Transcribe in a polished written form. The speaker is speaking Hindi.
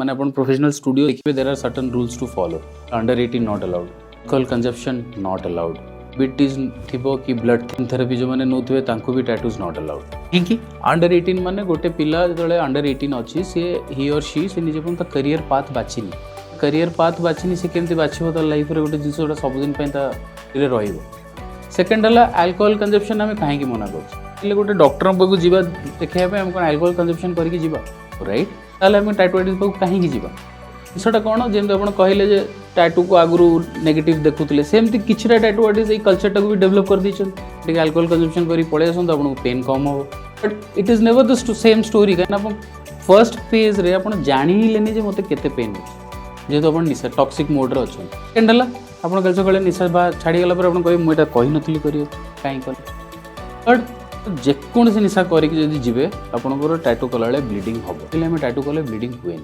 मैंने अपन प्रोफेशनल स्टूडियो देखिए there are certain rules to follow under 18 not allowed alcohol consumption not allowed बीटीज थिबो कि ब्लड थेरेपी जो माने नोथवे तांको भी टैटूज नॉट अलाउड कि अंडर 18 माने गोटे पिला जले अंडर 18 अछि से ही और शी से निजे पन करियर पाथ बाचिनी करियर पाथ बाचिनी से केमती बाछिबो त लाइफ रे गोटे जिंस सब दिन पे ता रे रहिबो सेकंड हला अल्कोहल कंजप्शन हमें काहे की मना करछ गोटे डॉक्टर पाखु जीवा देखिया पे हम कोन अल्कोहल कंजप्शन करके जीवा राइट ताले हम टैटू आर्टिस्ट पाखु काहे की जीवा जिसटा कौन जेमती आप कहले जे टैटू को आगु नेगेटिव देखुले सेमती किसी टैटू आर्टिस्ट ये कल्चर भी डेवलप कर दी अल्कोहल कंजप्शन कर पलि आसत आपको पेन कम हम but it is never the same story कहीं फर्स्ट फेज रे आप जानिलेनि जे मते केते पेन जेहेतु आप निशा टॉक्सिक मोड रे अच्छा सेकेंड है आप कल सकाले निशा बा छाड़ी गला पर कहे मुझे कही नी कर कहीं कल बट जेकोसी निशा करके जी आपंकर टैटू कला ब्लीडिंग हम टैटू कले ब्लीडिंग हुए